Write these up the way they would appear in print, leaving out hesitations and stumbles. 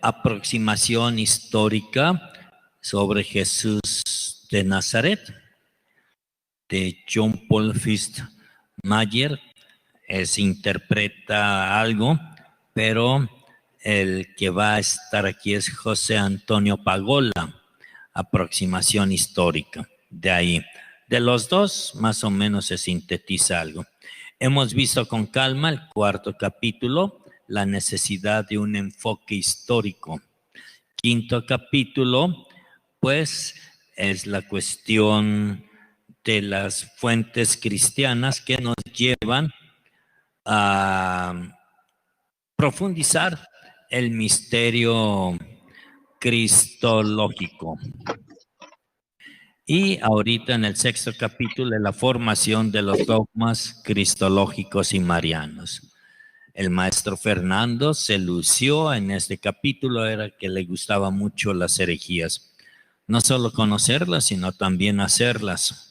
aproximación histórica sobre Jesús de Nazaret, de John Paul Mayer. Interpreta algo, pero el que va a estar aquí es José Antonio Pagola, aproximación histórica. De ahí, de los dos, más o menos se sintetiza algo. Hemos visto con calma el cuarto capítulo, la necesidad de un enfoque histórico. Quinto capítulo, pues, es la cuestión de las fuentes cristianas que nos llevan a profundizar el misterio cristológico. Y ahorita en el sexto capítulo de la formación de los dogmas cristológicos y marianos. El maestro Fernando se lució en este capítulo, era que le gustaba mucho las herejías. No solo conocerlas, sino también hacerlas.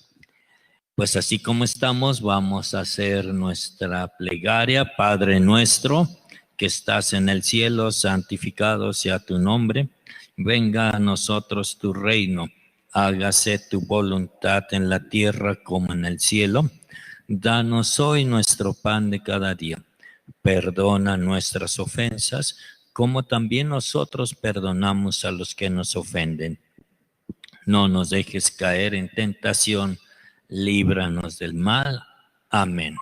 Pues así como estamos, vamos a hacer nuestra plegaria. Padre nuestro, que estás en el cielo, santificado sea tu nombre. Venga a nosotros tu reino. Hágase tu voluntad en la tierra como en el cielo. Danos hoy nuestro pan de cada día. Perdona nuestras ofensas, como también nosotros perdonamos a los que nos ofenden. No nos dejes caer en tentación, líbranos del mal. Amén.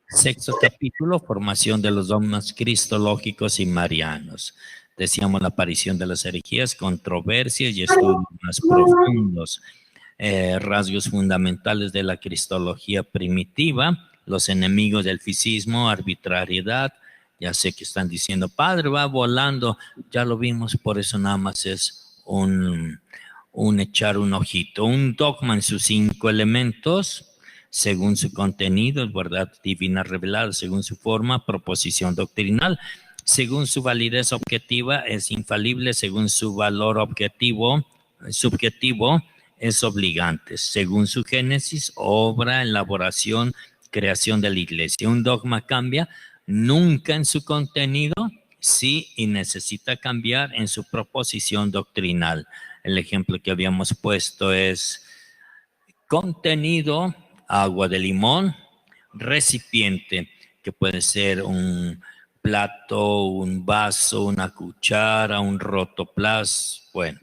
Sexto capítulo, formación de los dogmas cristológicos y marianos. Decíamos la aparición de las herejías, controversias y estudios más profundos. Rasgos fundamentales de la cristología primitiva, los enemigos del fisismo, arbitrariedad. Ya sé que están diciendo, padre, va volando. Ya lo vimos, por eso nada más es un echar un ojito. Un dogma en sus 5 elementos, según su contenido, verdad divina revelada, según su forma, proposición doctrinal, según su validez objetiva, es infalible, según su valor objetivo, subjetivo, es obligante, según su génesis, obra, elaboración, creación de la iglesia. Un dogma cambia nunca en su contenido, sí, y necesita cambiar en su proposición doctrinal. El ejemplo que habíamos puesto es contenido, agua de limón, recipiente, que puede ser un plato, un vaso, una cuchara, un rotoplas. Bueno,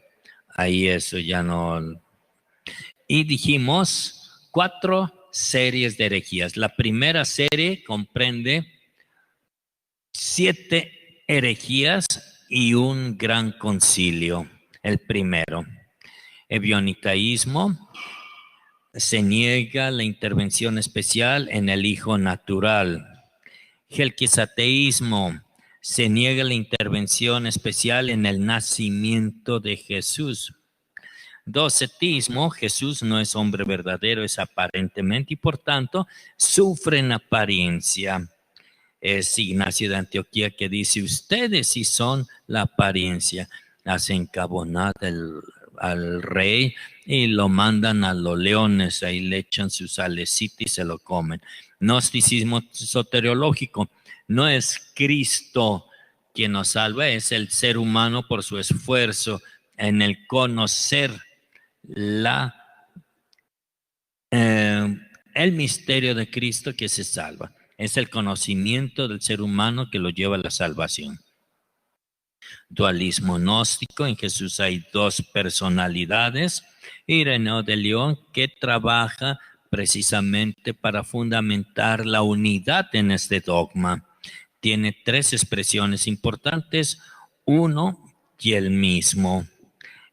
ahí eso ya no. Y dijimos 4 series de herejías. La primera serie comprende 7 herejías y un gran concilio. El primero, ebionitaísmo, se niega la intervención especial en el Hijo natural. Gelquisateísmo, se niega la intervención especial en el nacimiento de Jesús. Docetismo, Jesús no es hombre verdadero, es aparentemente y por tanto sufre en apariencia. Es Ignacio de Antioquía que dice, ustedes sí son la apariencia. Hacen cabonar al rey y lo mandan a los leones, ahí le echan su salecita y se lo comen. Gnosticismo soteriológico, no es Cristo quien nos salva, es el ser humano por su esfuerzo en el conocer el misterio de Cristo que se salva. Es el conocimiento del ser humano que lo lleva a la salvación. Dualismo gnóstico, en Jesús hay 2 personalidades. Ireneo de León, que trabaja precisamente para fundamentar la unidad en este dogma. Tiene 3 expresiones importantes, uno y el mismo.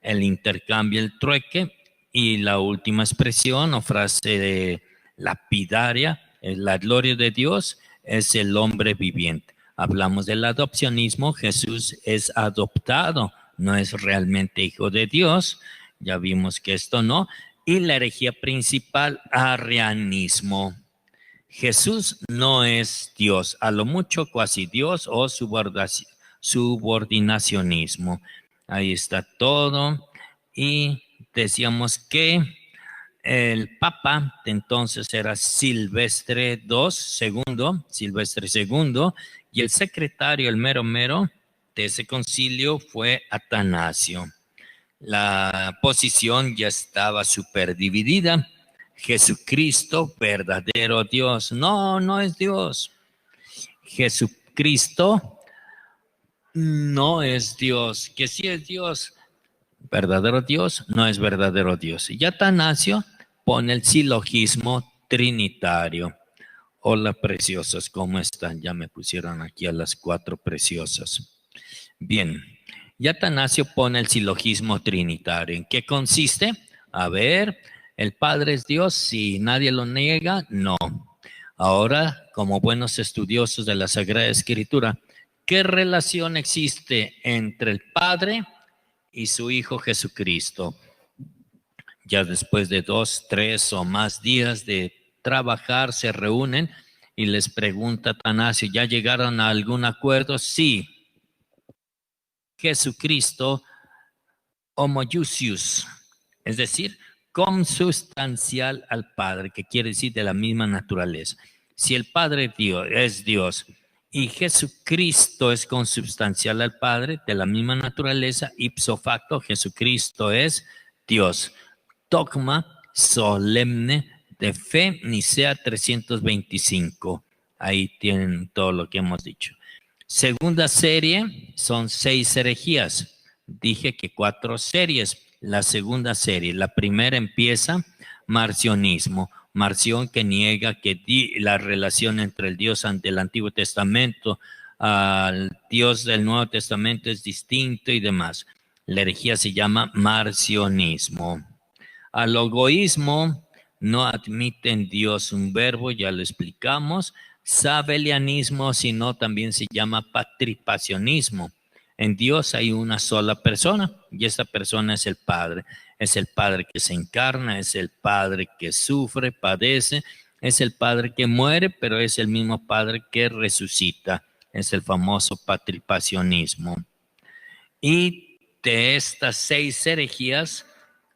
El intercambio, el trueque, y la última expresión o frase lapidaria, la gloria de Dios es el hombre viviente. Hablamos del adopcionismo, Jesús es adoptado, no es realmente hijo de Dios, ya vimos que esto no. Y la herejía principal, arrianismo. Jesús no es Dios, a lo mucho cuasi Dios o subordinacionismo. Ahí está todo. Y decíamos que el Papa entonces era Silvestre II, y el secretario, el mero mero, de ese concilio fue Atanasio. La posición ya estaba súper dividida. Jesucristo, verdadero Dios. No, no es Dios. Jesucristo no es Dios. Que sí es Dios, verdadero Dios, no es verdadero Dios. Y Atanasio pone el silogismo trinitario. Hola, preciosos, ¿cómo están? Ya me pusieron aquí a las 4 preciosas. Bien, y Atanasio pone el silogismo trinitario. ¿En qué consiste? A ver, ¿el Padre es Dios? Si nadie lo niega, no. Ahora, como buenos estudiosos de la Sagrada Escritura, ¿qué relación existe entre el Padre y su Hijo Jesucristo? Ya después de 2, 3 o más días de trabajar, se reúnen y les pregunta Atanasio, ¿ya llegaron a algún acuerdo? Sí. Jesucristo homoousios, es decir, consustancial al Padre, que quiere decir de la misma naturaleza. Si el Padre es Dios y Jesucristo es consubstancial al Padre, de la misma naturaleza, ipso facto, Jesucristo es Dios. Dogma solemne de fe, Nicea 325. Ahí tienen todo lo que hemos dicho. Segunda serie son 6 herejías. Dije que 4 series. La segunda serie, la primera empieza marcionismo. Marción que niega que la relación entre el Dios del Antiguo Testamento al Dios del Nuevo Testamento es distinto y demás. La herejía se llama marcionismo. Al logoísmo no admite en Dios un verbo, ya lo explicamos. Sabelianismo, sino también se llama patripacionismo. En Dios hay una sola persona y esa persona es el Padre. Es el Padre que se encarna, es el Padre que sufre, padece, es el Padre que muere, pero es el mismo Padre que resucita. Es el famoso patripacionismo. Y de estas 6 herejías,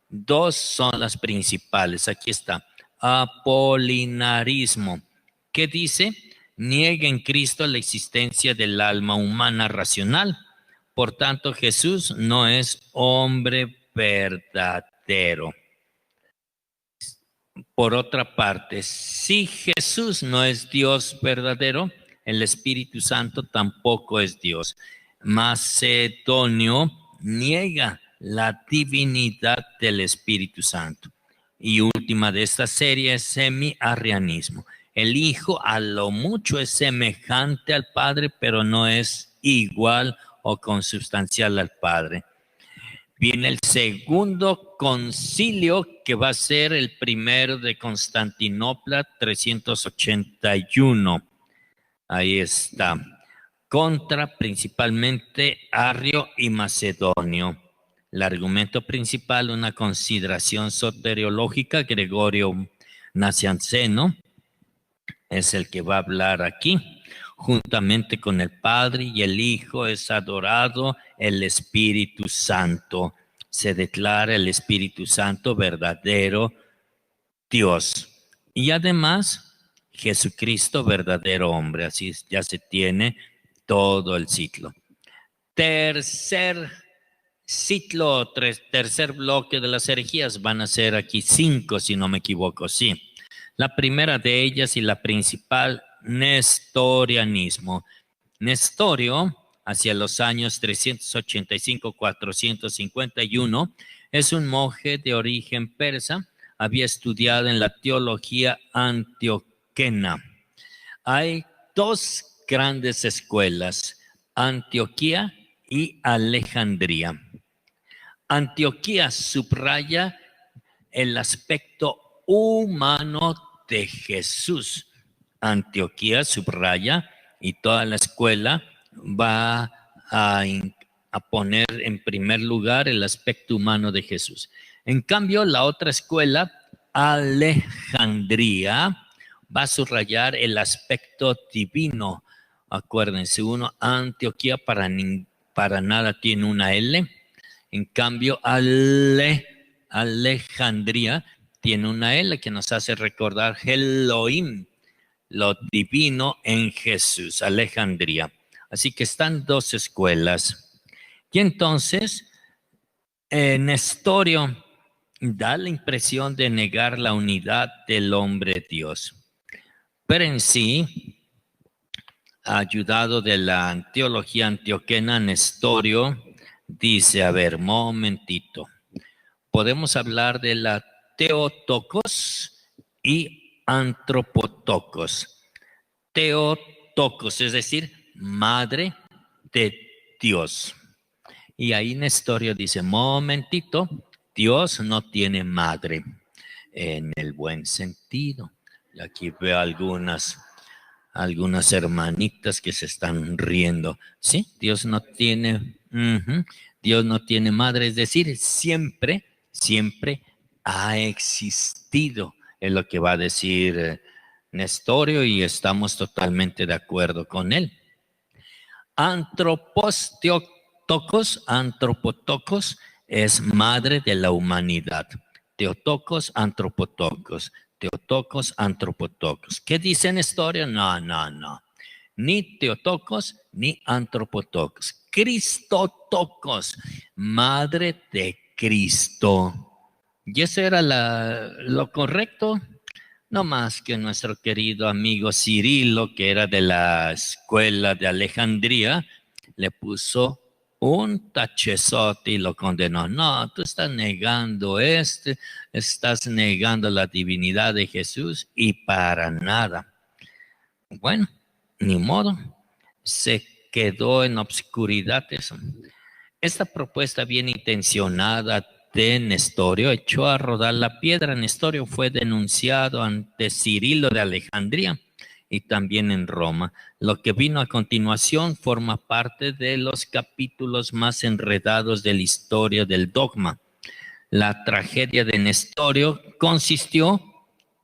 2 son las principales. Aquí está. Apolinarismo. ¿Qué dice? Niega en Cristo la existencia del alma humana racional. Por tanto, Jesús no es hombre verdadero. Por otra parte, si Jesús no es Dios verdadero, el Espíritu Santo tampoco es Dios. Macedonio niega la divinidad del Espíritu Santo. Y última de esta serie es semi-arrianismo. El Hijo a lo mucho es semejante al Padre, pero no es igual o consubstancial al Padre. Viene el segundo concilio, que va a ser el primero de Constantinopla, 381. Ahí está. Contra principalmente Arrio y Macedonio. El argumento principal, una consideración soteriológica, Gregorio Nacianceno, es el que va a hablar aquí. Juntamente con el Padre y el Hijo es adorado el Espíritu Santo. Se declara el Espíritu Santo verdadero Dios. Y además, Jesucristo verdadero hombre. Así ya se tiene todo el ciclo. Tercer ciclo, tercer bloque de las herejías. Van a ser aquí 5, si no me equivoco, sí. La primera de ellas y la principal, nestorianismo. Nestorio, hacia los años 385-451, es un monje de origen persa. Había estudiado en la teología antioquena. Hay 2 grandes escuelas, Antioquía y Alejandría. Antioquía subraya el aspecto humano de Jesús. Antioquía subraya, y toda la escuela va a poner en primer lugar el aspecto humano de Jesús. En cambio, la otra escuela, Alejandría, va a subrayar el aspecto divino. Acuérdense, Antioquía para nada tiene una L. En cambio, Alejandría tiene una L que nos hace recordar Elohim, lo divino en Jesús. Alejandría. Así que están dos escuelas. Y entonces, Nestorio da la impresión de negar la unidad del hombre Dios. Pero en sí, ayudado de la teología antioquena, Nestorio dice, a ver, momentito, podemos hablar de la Theotokos y Antropotokos. Theotokos, es decir, madre de Dios. Y ahí Nestorio dice, momentito, Dios no tiene madre en el buen sentido. Y aquí veo algunas hermanitas que se están riendo. Sí, Dios no tiene, Dios no tiene madre, es decir, siempre ha existido, es lo que va a decir Nestorio, y estamos totalmente de acuerdo con él. Antropotokos es madre de la humanidad. Theotokos, antropotokos. Theotokos, antropotokos. ¿Qué dice Nestorio? No. Ni Theotokos ni antropotokos. Cristotokos, madre de Cristo. ¿Y eso era lo correcto? No más que nuestro querido amigo Cirilo, que era de la escuela de Alejandría, le puso un tachezote y lo condenó. No, tú estás negando estás negando la divinidad de Jesús y para nada. Bueno, ni modo, se quedó en obscuridad eso. Esta propuesta bien intencionada de Nestorio echó a rodar la piedra. Nestorio fue denunciado ante Cirilo de Alejandría y también en Roma. Lo que vino a continuación forma parte de los capítulos más enredados de la historia del dogma. La tragedia de Nestorio consistió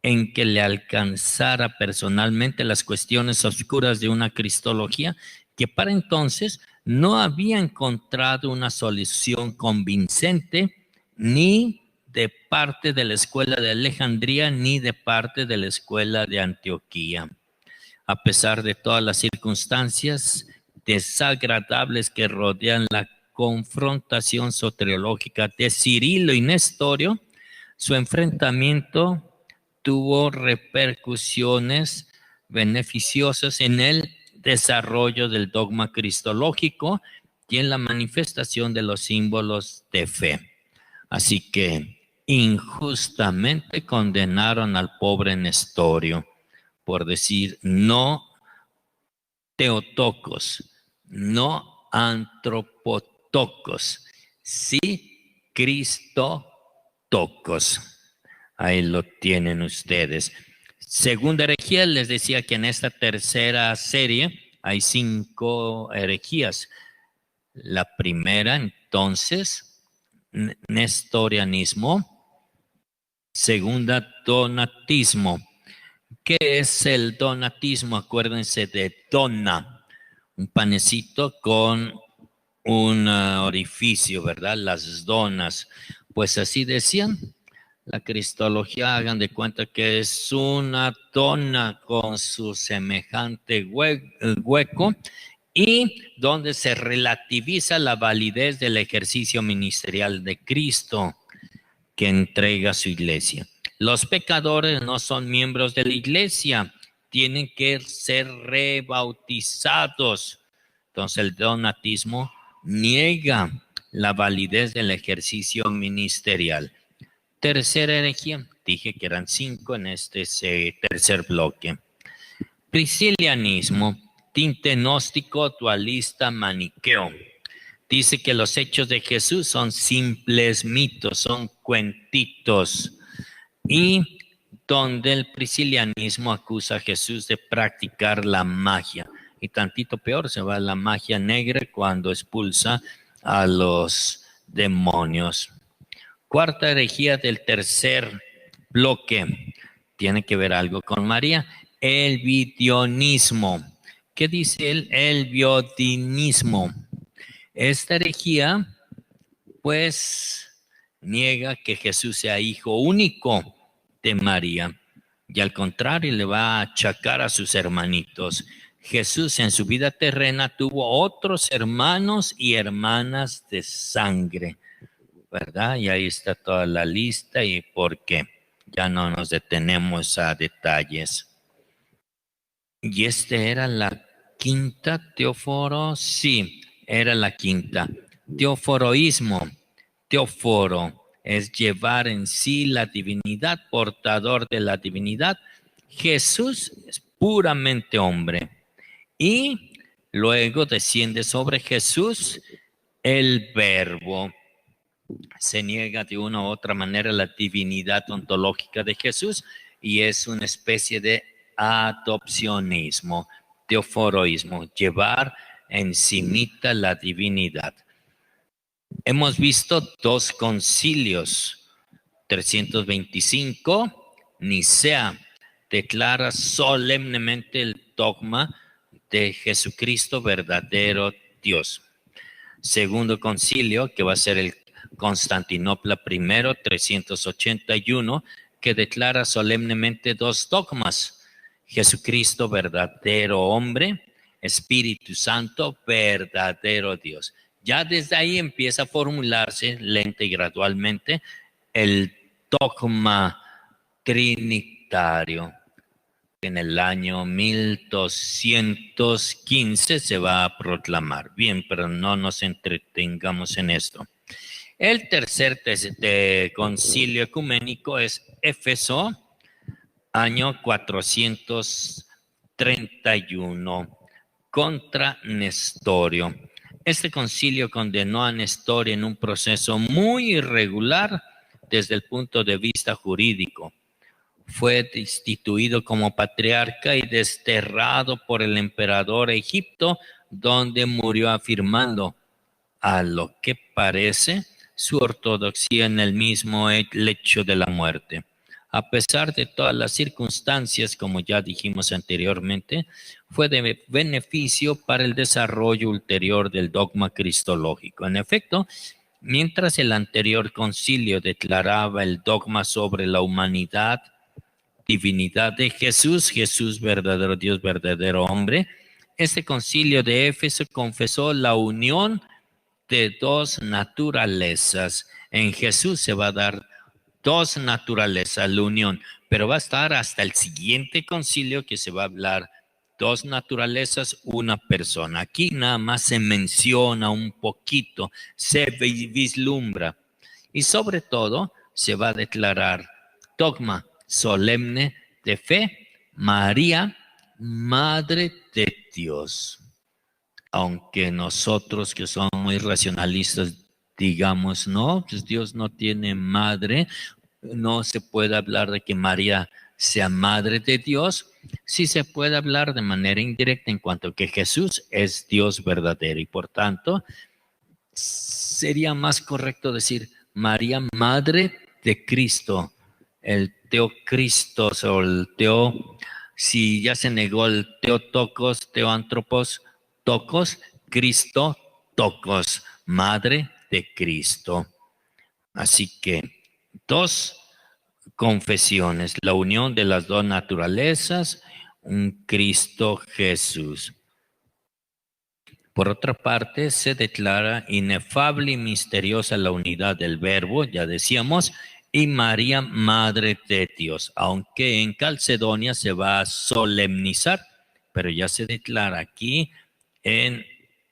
en que le alcanzara personalmente las cuestiones oscuras de una cristología que para entonces no había encontrado una solución convincente ni de parte de la escuela de Alejandría ni de parte de la escuela de Antioquía. A pesar de todas las circunstancias desagradables que rodean la confrontación soteriológica de Cirilo y Nestorio, su enfrentamiento tuvo repercusiones beneficiosas en el desarrollo del dogma cristológico y en la manifestación de los símbolos de fe. Así que injustamente condenaron al pobre Nestorio por decir no Theotokos, no Antropotokos, sí Cristotokos. Ahí lo tienen ustedes. Segunda herejía, les decía que en esta tercera serie hay 5 herejías. La primera, entonces, nestorianismo. Segunda, donatismo. ¿Qué es el donatismo? Acuérdense de dona, un panecito con un orificio, ¿verdad? Las donas. Pues así decían. La cristología, hagan de cuenta que es una dona con su semejante hueco y donde se relativiza la validez del ejercicio ministerial de Cristo que entrega a su iglesia. Los pecadores no son miembros de la iglesia, tienen que ser rebautizados. Entonces el donatismo niega la validez del ejercicio ministerial. Tercera herejía, dije que eran 5 en este tercer bloque. Priscilianismo, tinte gnóstico, dualista, maniqueo. Dice que los hechos de Jesús son simples mitos, son cuentitos. Y donde el priscilianismo acusa a Jesús de practicar la magia. Y tantito peor se va la magia negra cuando expulsa a los demonios. Cuarta herejía del tercer bloque. Tiene que ver algo con María. El vidionismo. ¿Qué dice el vidionismo? Esta herejía, pues, niega que Jesús sea hijo único de María. Y al contrario, le va a achacar a sus hermanitos. Jesús en su vida terrena tuvo otros hermanos y hermanas de sangre, ¿verdad? Y ahí está toda la lista y por qué. Ya no nos detenemos a detalles. ¿Y era la quinta, Teóforo? Sí, era la quinta. Teoforoísmo. Teóforo es llevar en sí la divinidad, portador de la divinidad. Jesús es puramente hombre. Y luego desciende sobre Jesús el Verbo. Se niega de una u otra manera la divinidad ontológica de Jesús y es una especie de adopcionismo, teoforoísmo, llevar en sí misma la divinidad. Hemos visto dos concilios, 325, Nicea declara solemnemente el dogma de Jesucristo verdadero Dios. Segundo concilio, que va a ser el Constantinopla I, 381, que declara solemnemente dos dogmas: Jesucristo verdadero hombre, Espíritu Santo verdadero Dios. Ya desde ahí empieza a formularse lenta y gradualmente el dogma trinitario. En el año 1215 se va a proclamar. Bien, pero no nos entretengamos en esto. El tercer concilio ecuménico es Éfeso, año 431, contra Nestorio. Este concilio condenó a Nestorio en un proceso muy irregular desde el punto de vista jurídico. Fue destituido como patriarca y desterrado por el emperador Egipto, donde murió afirmando, a lo que parece, su ortodoxia en el mismo lecho de la muerte. A pesar de todas las circunstancias, como ya dijimos anteriormente, fue de beneficio para el desarrollo ulterior del dogma cristológico. En efecto, mientras el anterior concilio declaraba el dogma sobre la humanidad, divinidad de Jesús, Jesús verdadero Dios, verdadero hombre, este concilio de Éfeso confesó la unión de dos naturalezas. En Jesús se va a dar dos naturalezas, la unión, pero va a estar hasta el siguiente concilio que se va a hablar dos naturalezas, una persona. Aquí nada más se menciona un poquito, se vislumbra y sobre todo se va a declarar dogma solemne de fe, María, Madre de Dios. Aunque nosotros que somos muy racionalistas digamos, no, pues Dios no tiene madre, no se puede hablar de que María sea madre de Dios, sí se puede hablar de manera indirecta en cuanto a que Jesús es Dios verdadero y por tanto sería más correcto decir María, madre de Cristo, el teocristos o el si ya se negó el teotocos, teoantropos, tocos, Cristo, tocos, madre de Cristo. Así que dos confesiones, la unión de las dos naturalezas, un Cristo Jesús. Por otra parte, se declara inefable y misteriosa la unidad del Verbo, ya decíamos, y María, Madre de Dios, aunque en Calcedonia se va a solemnizar, pero ya se declara aquí en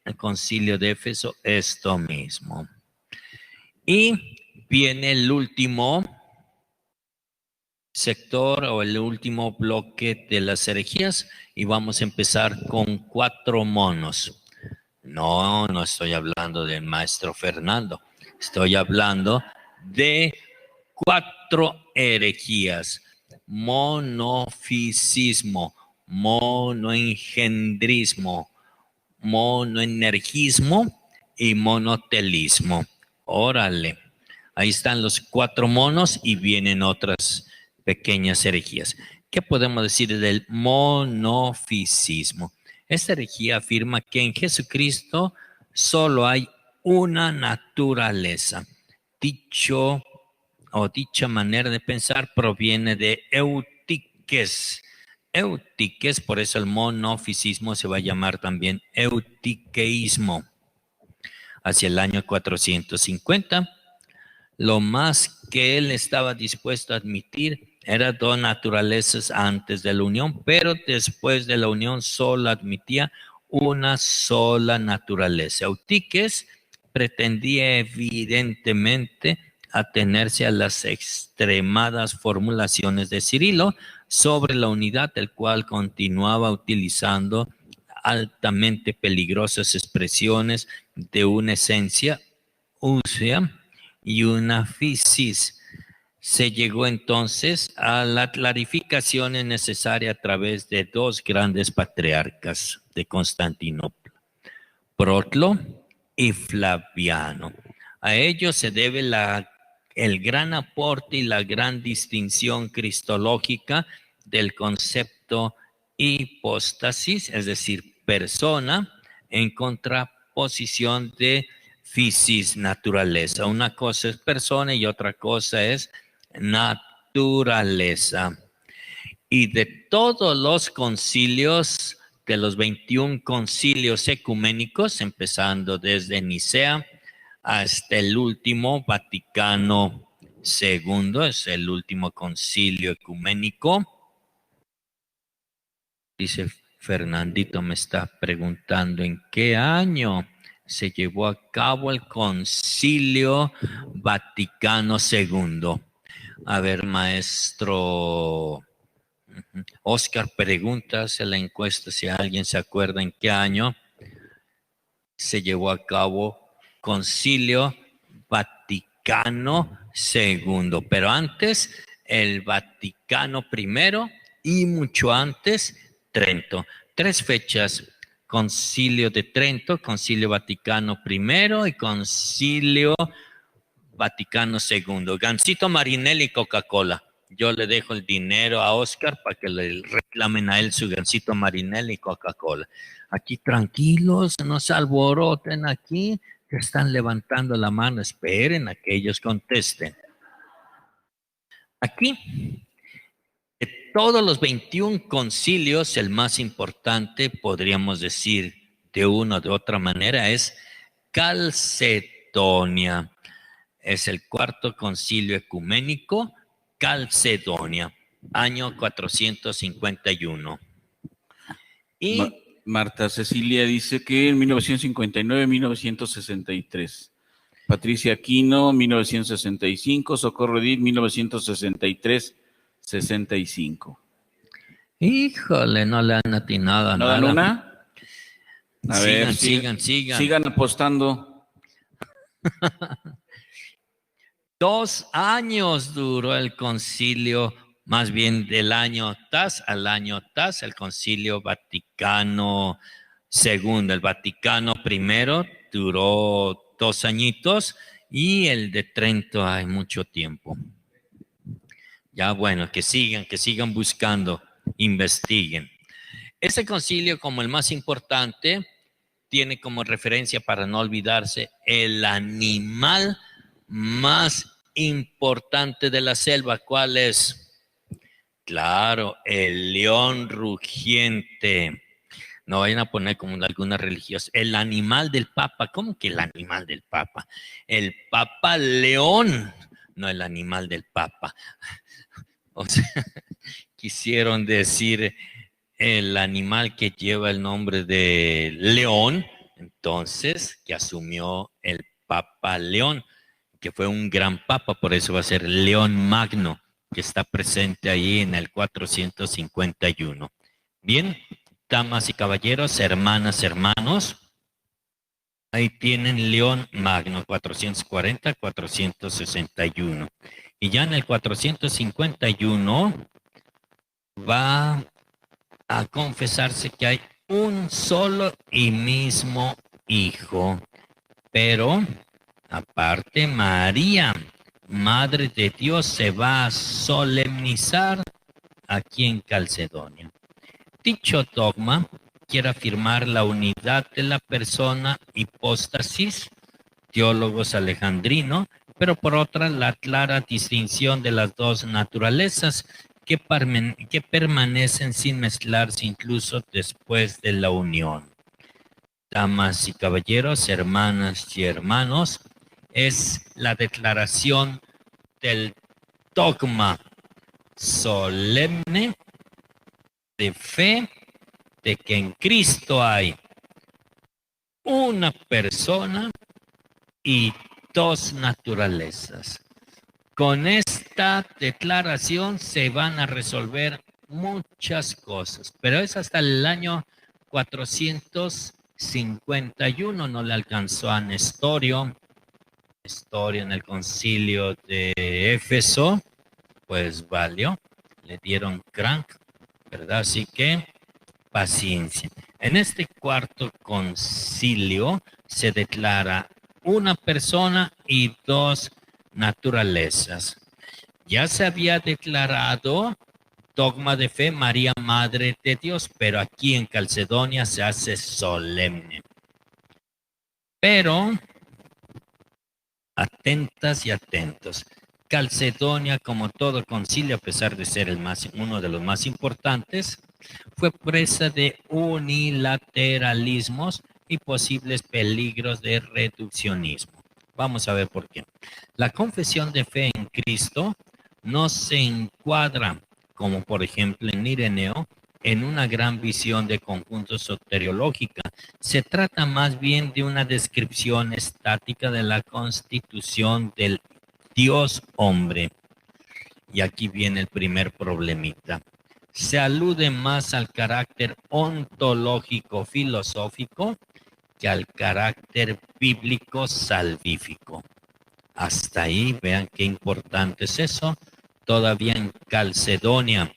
el Concilio de Éfeso esto mismo. Y viene el último sector o el último bloque de las herejías y vamos a empezar con 4 monos. No, no estoy hablando del maestro Fernando. Estoy hablando de 4 herejías. Monofisismo, monoengendrismo, monoenergismo y monotelismo. Órale. Ahí están los 4 monos y vienen otras pequeñas herejías. ¿Qué podemos decir del monofisismo? Esta herejía afirma que en Jesucristo solo hay una naturaleza. Dicha manera de pensar proviene de Eutiques. eutiques, por eso el monofisismo se va a llamar también eutiqueísmo. Hacia el año 450, lo más que él estaba dispuesto a admitir era dos naturalezas antes de la unión, pero después de la unión solo admitía una sola naturaleza. Eutiques pretendía evidentemente atenerse a las extremadas formulaciones de Cirilo sobre la unidad, el cual continuaba utilizando altamente peligrosas expresiones de una esencia, úsea, y una physis. Se llegó entonces a la clarificación necesaria a través de dos grandes patriarcas de Constantinopla, Protlo y Flaviano. A ellos se debe el gran aporte y la gran distinción cristológica del concepto hipóstasis, es decir, persona, en contraposición de physis, naturaleza. Una cosa es persona y otra cosa es naturaleza. Y de todos los concilios, de los 21 concilios ecuménicos, empezando desde Nicea hasta el último, Vaticano II, es el último concilio ecuménico. Dice Fernandito, me está preguntando en qué año se llevó a cabo el Concilio Vaticano II. A ver, maestro Oscar, preguntas en la encuesta si alguien se acuerda en qué año se llevó a cabo Concilio Vaticano II. Pero antes, el Vaticano I y mucho antes, Trento. 3 fechas: Concilio de Trento, Concilio Vaticano I y Concilio Vaticano II. Gansito Marinelli y Coca-Cola. Yo le dejo el dinero a Oscar para que le reclamen a él su Gansito Marinelli y Coca-Cola. Aquí tranquilos, no se alboroten aquí, que están levantando la mano. Esperen a que ellos contesten. Aquí, de todos los 21 concilios, el más importante, podríamos decir de una o de otra manera, es Calcedonia. Es el 4º concilio ecuménico, Calcedonia, año 451. Y Marta Cecilia dice que en 1959-1963. Patricia Aquino, 1965. Socorro Edith, 1963-65. Híjole, no le han atinado a ¿No nada. dan una? A ver, sigan. Sigan apostando. 2 años duró el concilio, más bien del año TAS al año TAS, el Concilio Vaticano II. El Vaticano I duró 2 añitos y el de Trento hay mucho tiempo. Ya bueno, que sigan buscando, investiguen. Este concilio, como el más importante, tiene como referencia, para no olvidarse, el animal más importante de la selva. ¿Cuál es? Claro, el león rugiente. No vayan a poner como algunas religiosas. El animal del Papa. ¿Cómo que el animal del Papa? El Papa León, no el animal del Papa. O sea, quisieron decir el animal que lleva el nombre de León, entonces, que asumió el Papa León, que fue un gran papa, por eso va a ser León Magno, que está presente ahí en el 451. Bien, damas y caballeros, hermanas, hermanos, ahí tienen León Magno, 440-461. Y ya en el 451 va a confesarse que hay un solo y mismo hijo, pero aparte María, Madre de Dios, se va a solemnizar aquí en Calcedonia. Dicho dogma quiere afirmar la unidad de la persona hipóstasis, teólogos alejandrinos, pero por otra la clara distinción de las dos naturalezas que permanecen sin mezclarse incluso después de la unión. Damas y caballeros, hermanas y hermanos, es la declaración del dogma solemne de fe de que en Cristo hay una persona y dos naturalezas. Con esta declaración se van a resolver muchas cosas, pero es hasta el año 451, no le alcanzó a Nestorio en el concilio de Éfeso, pues valió, le dieron crank, ¿verdad? Así que paciencia. En este cuarto concilio se declara una persona y dos naturalezas. Ya se había declarado dogma de fe María, Madre de Dios, pero aquí en Calcedonia se hace solemne. Pero, atentas y atentos, Calcedonia, como todo concilio, a pesar de ser uno de los más importantes, fue presa de unilateralismos y posibles peligros de reduccionismo. Vamos a ver por qué. La confesión de fe en Cristo no se encuadra, como por ejemplo en Ireneo, en una gran visión de conjunto soteriológica. Se trata más bien de una descripción estática de la constitución del Dios hombre. Y aquí viene el primer problemita. Se alude más al carácter ontológico filosófico que al carácter bíblico salvífico. Hasta ahí, vean qué importante es eso. Todavía en Calcedonia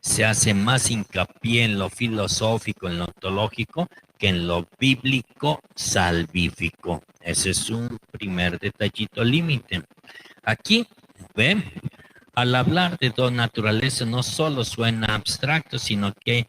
se hace más hincapié en lo filosófico, en lo ontológico, que en lo bíblico salvífico. Ese es un primer detallito límite. Aquí, ven, al hablar de dos naturalezas no solo suena abstracto, sino que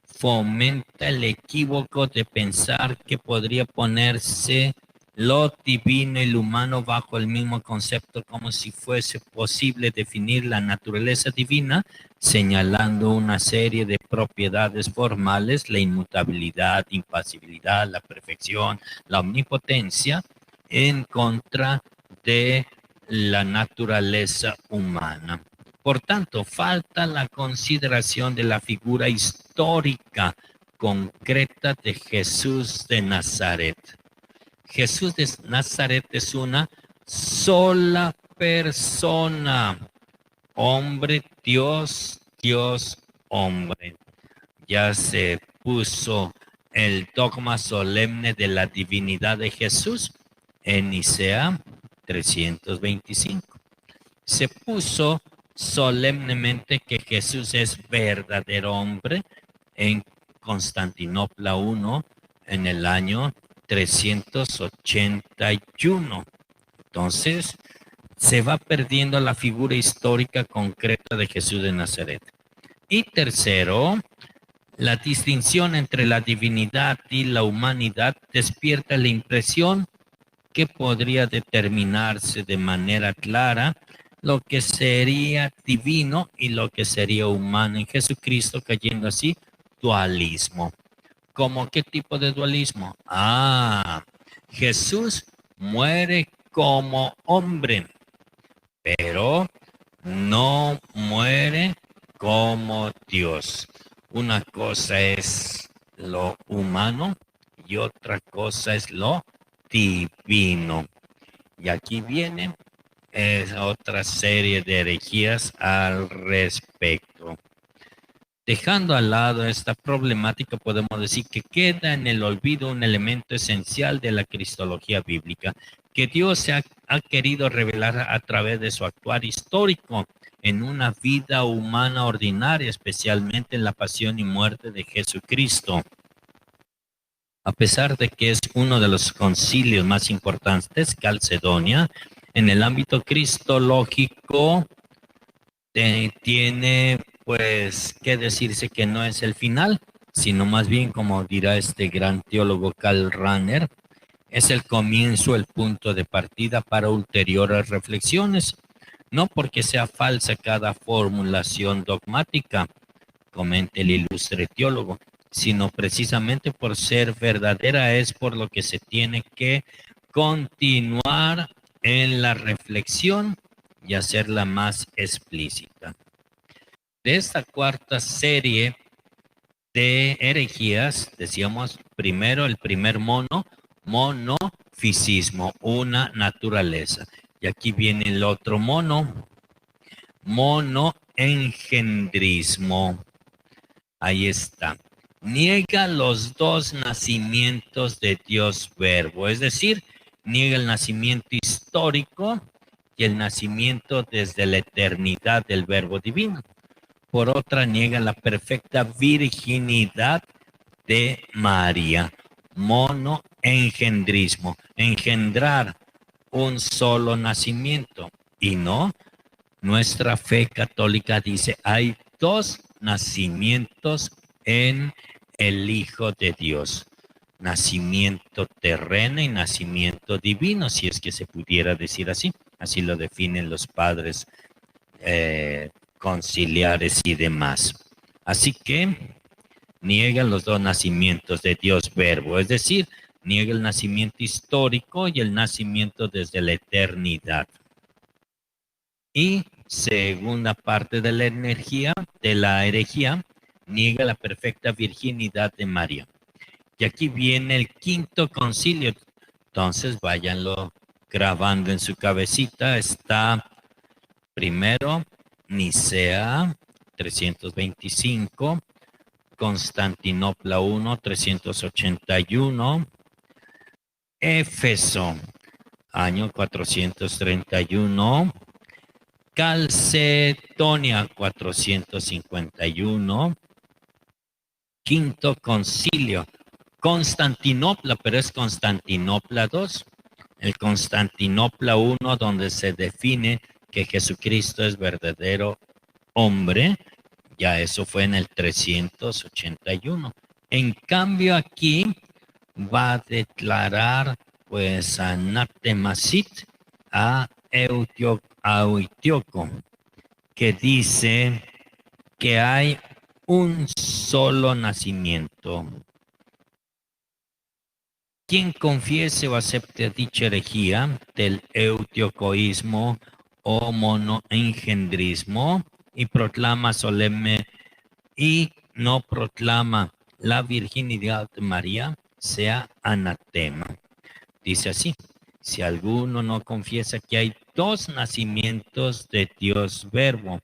fomenta el equívoco de pensar que podría ponerse lo divino y lo humano bajo el mismo concepto, como si fuese posible definir la naturaleza divina señalando una serie de propiedades formales, la inmutabilidad, impasibilidad, la perfección, la omnipotencia, en contra de la naturaleza humana. Por tanto, falta la consideración de la figura histórica concreta de Jesús de Nazaret. Jesús de Nazaret es una sola persona, hombre, Dios, Dios, hombre. Ya se puso el dogma solemne de la divinidad de Jesús en Nicea 325. Se puso solemnemente que Jesús es verdadero hombre en Constantinopla I en el año 381. Entonces, se va perdiendo la figura histórica concreta de Jesús de Nazaret. Y tercero, la distinción entre la divinidad y la humanidad despierta la impresión que podría determinarse de manera clara lo que sería divino y lo que sería humano en Jesucristo, cayendo así dualismo. ¿Cómo qué tipo de dualismo? Jesús muere como hombre, pero no muere como Dios. Una cosa es lo humano y otra cosa es lo divino. Y aquí viene otra serie de herejías al respecto. Dejando al lado esta problemática, podemos decir que queda en el olvido un elemento esencial de la cristología bíblica, que Dios ha querido revelar a través de su actuar histórico en una vida humana ordinaria, especialmente en la pasión y muerte de Jesucristo. A pesar de que es uno de los concilios más importantes, Calcedonia, en el ámbito cristológico, tiene pues que decirse que no es el final, sino más bien, como dirá este gran teólogo Karl Rahner, es el comienzo, el punto de partida para ulteriores reflexiones. no porque sea falsa cada formulación dogmática, comenta el ilustre teólogo, sino precisamente por ser verdadera es por lo que se tiene que continuar en la reflexión y hacerla más explícita. De esta cuarta serie de herejías, decíamos primero el primer monofisismo, una naturaleza. Y aquí viene el otro monoengendrismo. Ahí está. Niega los dos nacimientos de Dios Verbo, es decir, niega el nacimiento histórico y el nacimiento desde la eternidad del Verbo divino. Por otra, niega la perfecta virginidad de María. Monoengendrismo, engendrar un solo nacimiento. Y no, nuestra fe católica dice, hay dos nacimientos en el Hijo de Dios. Nacimiento terreno y nacimiento divino, si es que se pudiera decir así. Así lo definen los padres conciliares y demás. Así que niega los dos nacimientos de Dios Verbo, es decir, niega el nacimiento histórico y el nacimiento desde la eternidad. Y segunda parte de la herejía, niega la perfecta virginidad de María. Y aquí viene el quinto concilio. Entonces, váyanlo grabando en su cabecita. Está primero Nicea 325, Constantinopla 1, 381, Éfeso, año 431, Calcedonia 451, quinto concilio, Constantinopla, pero es Constantinopla 2, el Constantinopla 1, donde se define que Jesucristo es verdadero hombre, ya eso fue en el 381. En cambio aquí va a declarar pues anatemasit a Eutíoco, que dice que hay un solo nacimiento. Quien confiese o acepte dicha herejía del eutiocoísmo o monoengendrismo y proclama solemne y no proclama la virginidad de María, sea anatema. Dice así, si alguno no confiesa que hay dos nacimientos de Dios Verbo,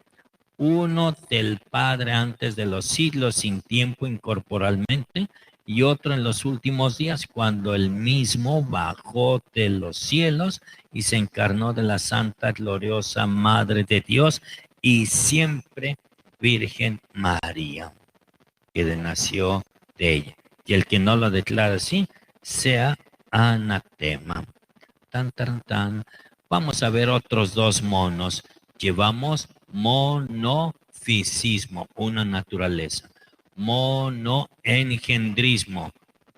uno del Padre antes de los siglos sin tiempo incorporalmente, y otro en los últimos días, cuando el mismo bajó de los cielos y se encarnó de la Santa Gloriosa Madre de Dios y siempre Virgen María, que nació de ella. Y el que no lo declara así, sea anatema. Tan, tan, tan. Vamos a ver otros dos monos. Llevamos monofisismo, una naturaleza. Monoengendrismo,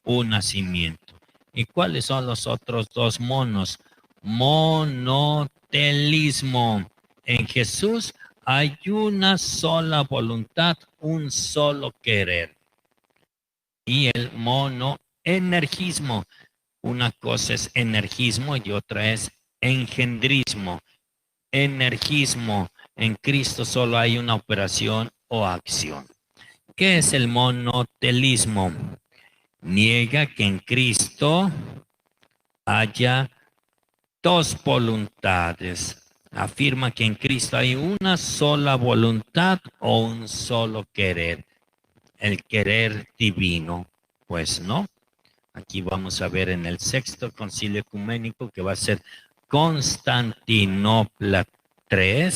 un nacimiento. ¿Y cuáles son los otros dos monos? Monotelismo. En Jesús hay una sola voluntad, un solo querer. Y el monoenergismo. Una cosa es energismo y otra es engendrismo. Energismo. En Cristo solo hay una operación o acción. ¿Qué es el monotelismo? Niega que en Cristo haya dos voluntades. Afirma que en Cristo hay una sola voluntad o un solo querer. El querer divino. Pues no. Aquí vamos a ver en el sexto concilio ecuménico, que va a ser Constantinopla III.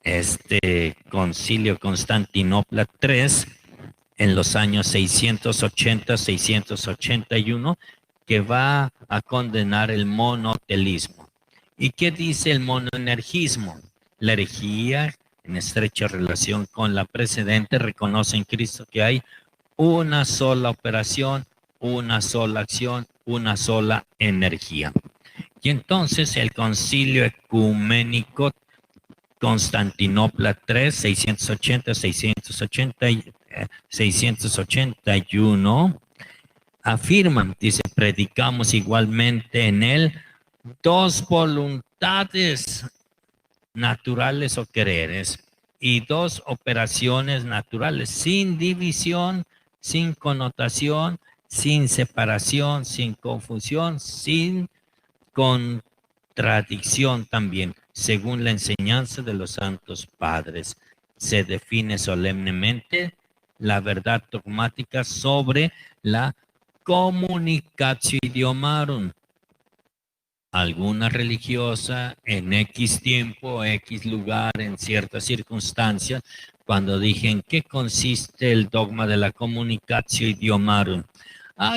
Este concilio Constantinopla III, en los años 680-681, que va a condenar el monotelismo. ¿Y qué dice el monoenergismo? La herejía, en estrecha relación con la precedente, reconoce en Cristo que hay una sola operación, una sola acción, una sola energía. Y entonces el concilio ecuménico Constantinopla 3, 681, afirman, dice, predicamos igualmente en él dos voluntades naturales o quereres y dos operaciones naturales, sin división, sin connotación, sin separación, sin confusión, sin contradicción también, según la enseñanza de los santos padres. Se define solemnemente la verdad dogmática sobre la communicatio idiomarum. Alguna religiosa en X tiempo, X lugar, en ciertas circunstancias, cuando dije en qué consiste el dogma de la communicatio idiomarum.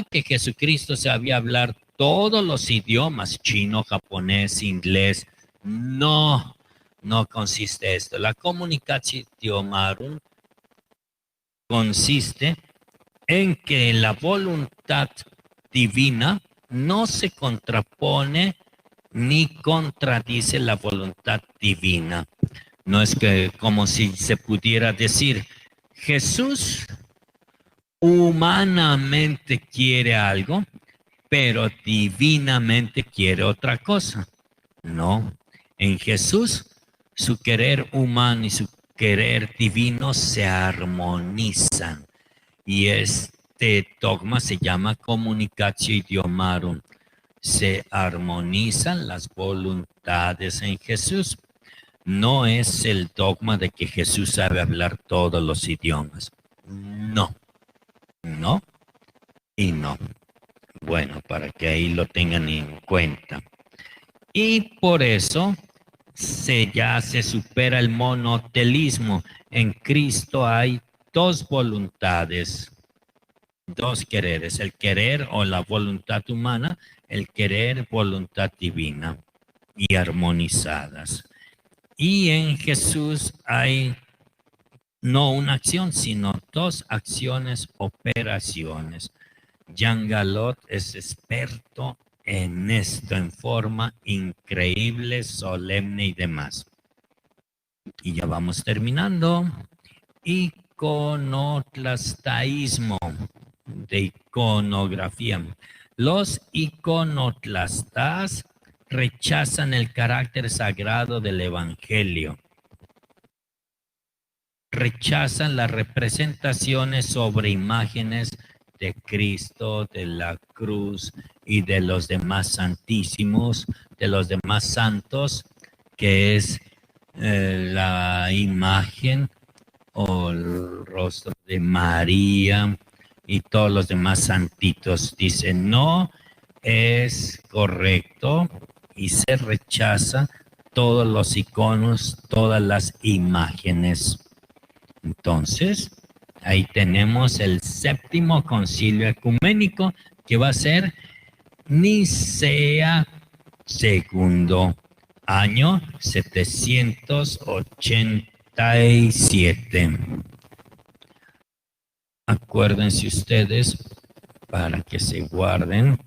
Que Jesucristo sabía hablar todos los idiomas, chino, japonés, inglés. No, no consiste esto. La communicatio idiomarum consiste en que la voluntad divina no se contrapone ni contradice la voluntad divina. No es que como si se pudiera decir, Jesús humanamente quiere algo, pero divinamente quiere otra cosa. No, en Jesús su querer humano y su querer divino se armonizan. Y este dogma se llama communicatio idiomarum. Se armonizan las voluntades en Jesús. No es el dogma de que Jesús sabe hablar todos los idiomas. No, no y no. Bueno, para que ahí lo tengan en cuenta. Y por eso ya se supera el monotelismo. En Cristo hay dos voluntades, dos quereres, el querer o la voluntad humana, el querer, voluntad divina, y armonizadas. Y en Jesús hay no una acción, sino dos acciones, operaciones. Jean Galot es experto en esto en forma increíble, solemne y demás. Y ya vamos terminando. Iconoclastaísmo, de iconografía. Los iconoclastas rechazan el carácter sagrado del Evangelio. Rechazan las representaciones sobre imágenes de Cristo, de la cruz y de los demás santísimos, de los demás santos, que es la imagen o el rostro de María y todos los demás santitos. Dice, no es correcto y se rechaza todos los iconos, todas las imágenes. Entonces, ahí tenemos el séptimo concilio ecuménico, que va a ser Nicea segundo, año 787. Acuérdense ustedes, para que se guarden,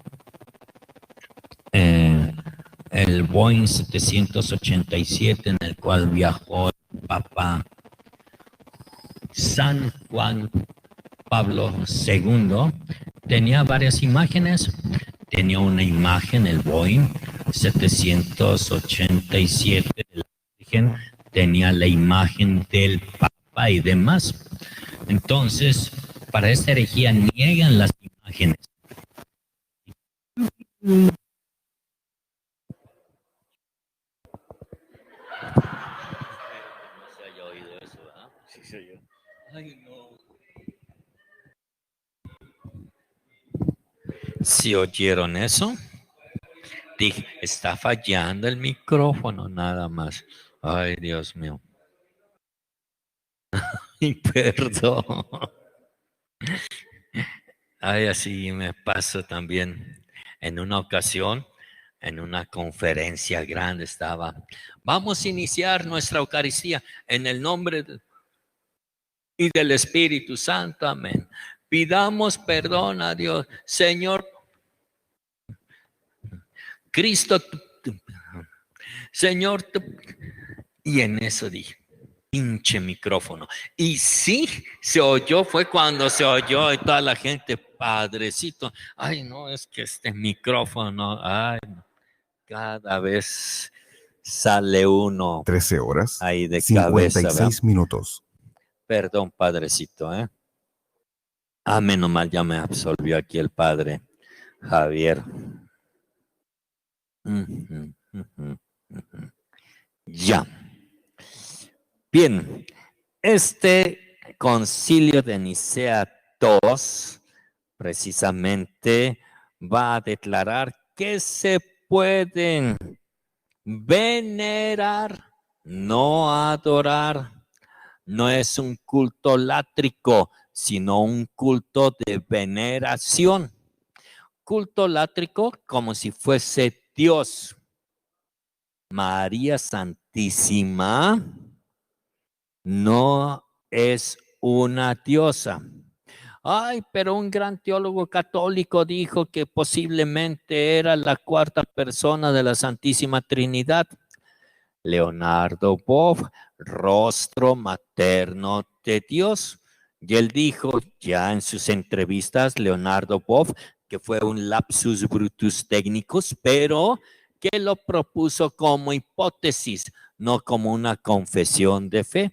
el Boeing 787 en el cual viajó el Papa San Juan Pablo II, tenía varias imágenes. Tenía una imagen, el Boeing 787 de la Virgen, tenía la imagen del Papa y demás. Entonces, para esta herejía niegan las imágenes. ¿Sí oyeron eso? Dije, está fallando el micrófono nada más. Ay, Dios mío. Ay, perdón. Ay, así me pasó también. En una ocasión, en una conferencia grande estaba. Vamos a iniciar nuestra Eucaristía en el nombre y del Espíritu Santo. Amén. Pidamos perdón a Dios. Señor Cristo, Señor, Y en eso dije, pinche micrófono. Y sí, se oyó, fue cuando se oyó y toda la gente, padrecito, ay no, es que este micrófono, ay no, cada vez sale uno 13 horas, ahí de cabeza, 56 minutos. Perdón, padrecito, ¿eh? Menos mal ya me absolvió aquí el padre Javier. Ya. Bien, este concilio de Nicea II precisamente va a declarar que se pueden venerar, no adorar. No es un culto látrico, sino un culto de veneración. Culto látrico como si fuese Dios. María Santísima no es una diosa. Ay, pero un gran teólogo católico dijo que posiblemente era la cuarta persona de la Santísima Trinidad. Leonardo Boff, rostro materno de Dios. Y él dijo ya en sus entrevistas, Leonardo Boff, que fue un lapsus brutus técnicos, pero que lo propuso como hipótesis, no como una confesión de fe.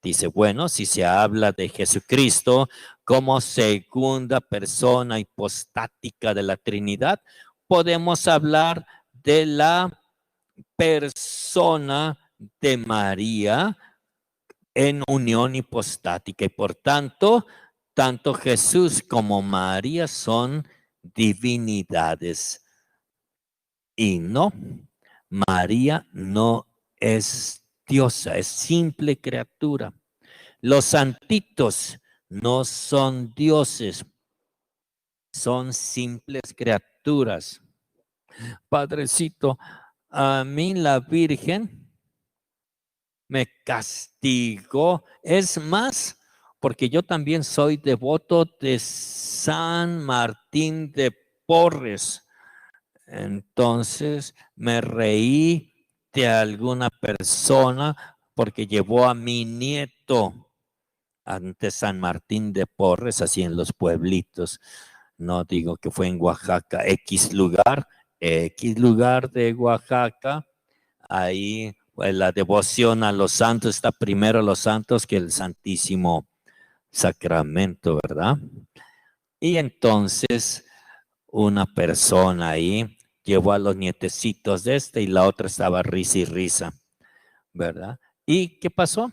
Dice, bueno, si se habla de Jesucristo como segunda persona hipostática de la Trinidad, podemos hablar de la persona de María en unión hipostática y por tanto, tanto Jesús como María son divinidades y no, María no es diosa, es simple criatura. Los santitos no son dioses, son simples criaturas. Padrecito, a mí la Virgen me castigó. Es más, porque yo también soy devoto de San Martín de Porres. Entonces me reí de alguna persona porque llevó a mi nieto ante San Martín de Porres, así en los pueblitos. No digo que fue en Oaxaca, X lugar de Oaxaca. Ahí pues, la devoción a los santos está primero los santos que el Santísimo Sacramento, ¿verdad? Y entonces una persona ahí llevó a los nietecitos de y la otra estaba risa y risa, ¿verdad? ¿Y qué pasó?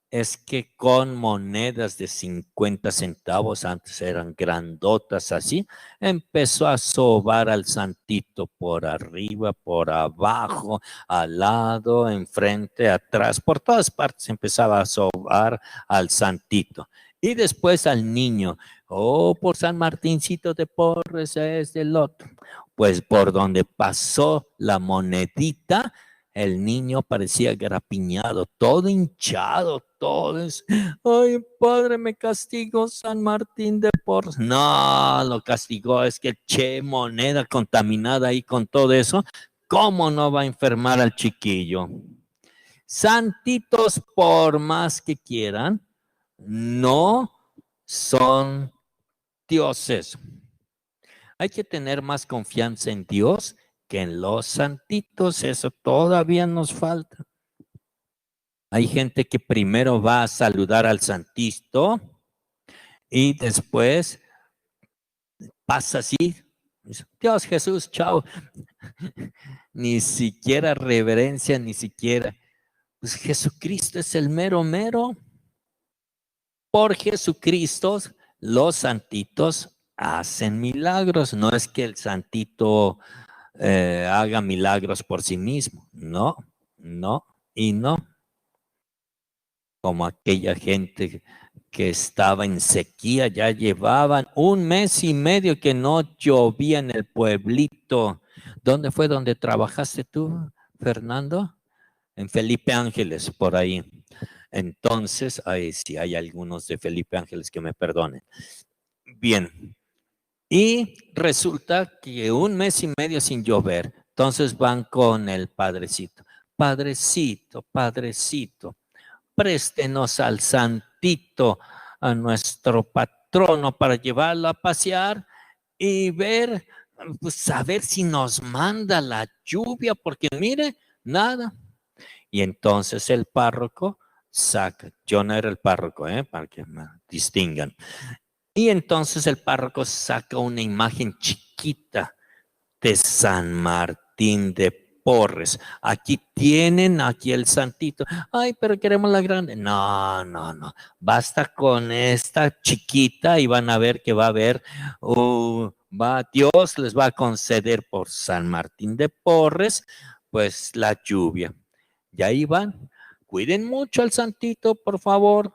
Es que con monedas de 50 centavos, antes eran grandotas así, empezó a sobar al santito por arriba, por abajo, al lado, enfrente, atrás, por todas partes empezaba a sobar al santito. Y después al niño, oh, por San Martincito de Porres es del otro. Pues por donde pasó la monedita, el niño parecía grapiñado, todo hinchado, todo es, ay, padre, me castigó San Martín de Porres. No, lo castigó, es que che, moneda contaminada ahí con todo eso, ¿cómo no va a enfermar al chiquillo? Santitos, por más que quieran, no son dioses. Hay que tener más confianza en Dios que en los santitos, eso todavía nos falta. Hay gente que primero va a saludar al santito y después pasa así, Dios Jesús, chao. Ni siquiera reverencia, ni siquiera. Pues Jesucristo es el mero mero. Por Jesucristo, los santitos hacen milagros. No es que el santito haga milagros por sí mismo. No, no y no. Como aquella gente que estaba en sequía, ya llevaban 1 mes y medio que no llovía en el pueblito. ¿Dónde fue donde trabajaste tú, Fernando? En Felipe Ángeles, por ahí. Entonces, ahí sí hay algunos de Felipe Ángeles que me perdonen. Bien. Y resulta que 1 mes y medio sin llover. Entonces van con el padrecito. Padrecito, Padrecito, préstenos al santito, a nuestro patrono, para llevarlo a pasear y ver, pues a ver si nos manda la lluvia, porque mire, nada. Y entonces el párroco saca, yo no era el párroco, para que me distingan. Y entonces el párroco saca una imagen chiquita de San Martín de Porres. Aquí tienen, aquí el santito. Ay, pero queremos la grande. No, no, no. Basta con esta chiquita y van a ver que va a haber, Dios les va a conceder por San Martín de Porres, pues la lluvia. Y ahí van. Cuiden mucho al santito, por favor.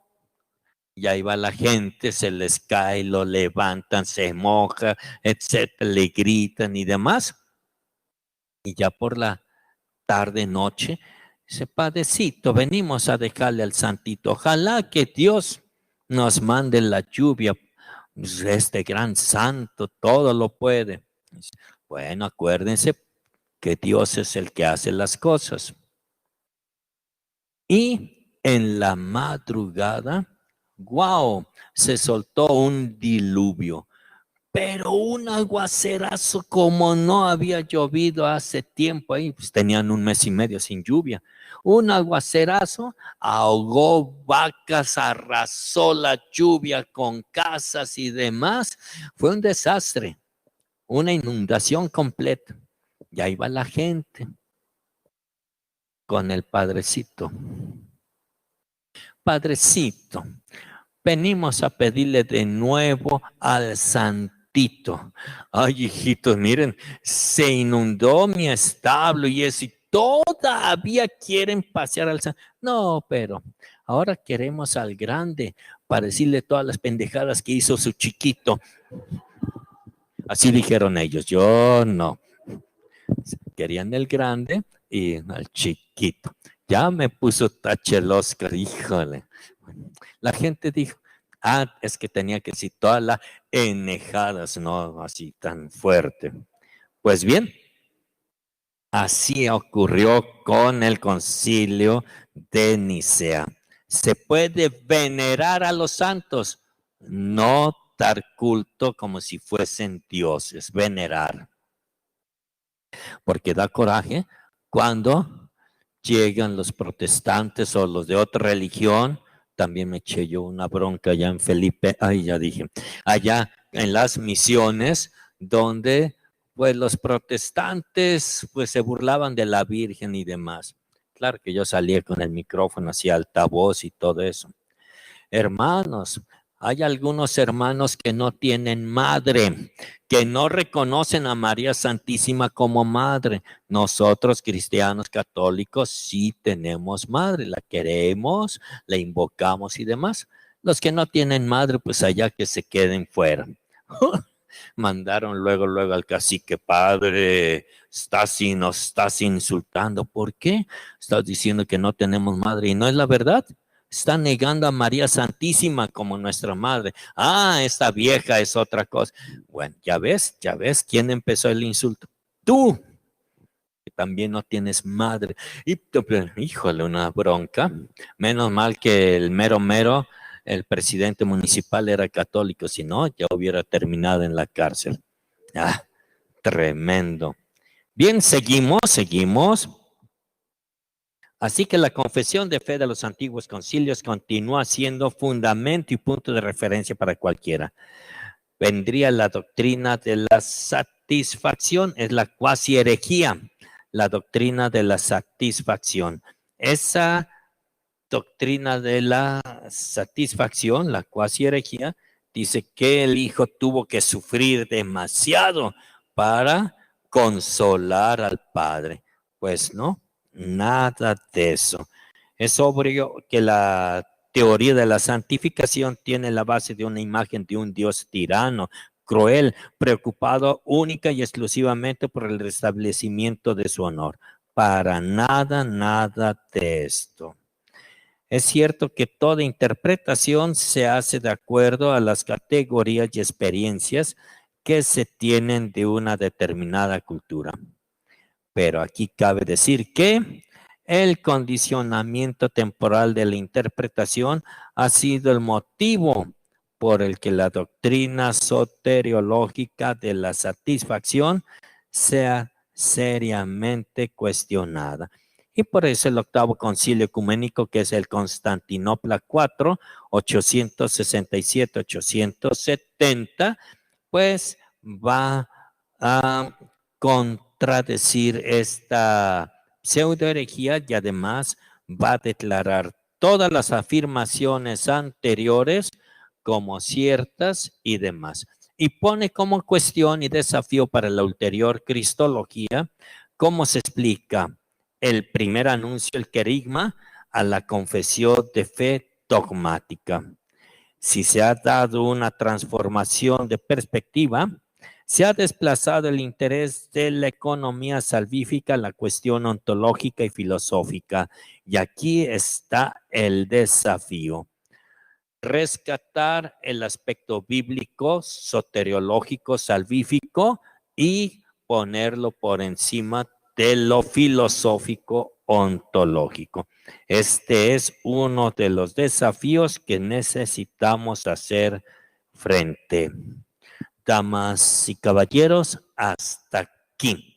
Y ahí va la gente, se les cae, lo levantan, se moja, etcétera, le gritan y demás. Y ya por la tarde, noche, dice, Padrecito, venimos a dejarle al santito. Ojalá que Dios nos mande la lluvia. Este gran santo todo lo puede. Bueno, acuérdense que Dios es el que hace las cosas. Y en la madrugada, wow, se soltó un diluvio, pero un aguacerazo como no había llovido hace tiempo. Ahí pues tenían 1 mes y medio sin lluvia. Un aguacerazo ahogó vacas, arrasó la lluvia con casas y demás. Fue un desastre, una inundación completa. Y ahí va la gente con el Padrecito. Padrecito, venimos a pedirle de nuevo al santito. Ay, hijitos, miren, se inundó mi establo y eso, y todavía quieren pasear al santito. No, pero ahora queremos al grande para decirle todas las pendejadas que hizo su chiquito. Así dijeron ellos, yo no. Querían el grande y al chiquito. Ya me puso tache el Oscar, híjole. La gente dijo, es que tenía que decir todas las enejadas, no así tan fuerte. Pues bien, así ocurrió con el concilio de Nicea. Se puede venerar a los santos, no dar culto como si fuesen dioses, venerar. Porque da coraje cuando llegan los protestantes o los de otra religión. También me eché yo una bronca allá en Felipe, allá en las misiones, donde pues los protestantes pues se burlaban de la Virgen y demás. Claro que yo salía con el micrófono hacia altavoz y todo eso. Hermanos, hay algunos hermanos que no tienen madre, que no reconocen a María Santísima como madre. Nosotros, cristianos católicos, sí tenemos madre, la queremos, la invocamos y demás. Los que no tienen madre, pues allá que se queden fuera. Mandaron luego al cacique, padre, nos estás insultando. ¿Por qué? Estás diciendo que no tenemos madre y no es la verdad. Está negando a María Santísima como nuestra madre. Esta vieja es otra cosa. Bueno, ya ves quién empezó el insulto. Tú, que también no tienes madre. Y, híjole, una bronca. Menos mal que el mero, el presidente municipal era católico, si no, ya hubiera terminado en la cárcel. Tremendo. Bien, seguimos. Así que la confesión de fe de los antiguos concilios continúa siendo fundamento y punto de referencia para cualquiera. Vendría la doctrina de la satisfacción, es la cuasi herejía, la doctrina de la satisfacción. Esa doctrina de la satisfacción, la cuasi herejía, dice que el hijo tuvo que sufrir demasiado para consolar al padre. Pues no. Nada de eso. Es obvio que la teoría de la santificación tiene la base de una imagen de un Dios tirano, cruel, preocupado única y exclusivamente por el restablecimiento de su honor. Para nada de esto. Es cierto que toda interpretación se hace de acuerdo a las categorías y experiencias que se tienen de una determinada cultura. Pero aquí cabe decir que el condicionamiento temporal de la interpretación ha sido el motivo por el que la doctrina soteriológica de la satisfacción sea seriamente cuestionada. Y por eso el octavo concilio ecuménico, que es el Constantinopla IV, 867-870, pues va a contradecir esta pseudoherejía y además va a declarar todas las afirmaciones anteriores como ciertas y demás. Y pone como cuestión y desafío para la ulterior cristología cómo se explica el primer anuncio, el querigma, a la confesión de fe dogmática. Si se ha dado una transformación de perspectiva, se ha desplazado el interés de la economía salvífica a la cuestión ontológica y filosófica. Y aquí está el desafío. Rescatar el aspecto bíblico, soteriológico, salvífico y ponerlo por encima de lo filosófico ontológico. Este es uno de los desafíos que necesitamos hacer frente. Damas y caballeros, hasta aquí.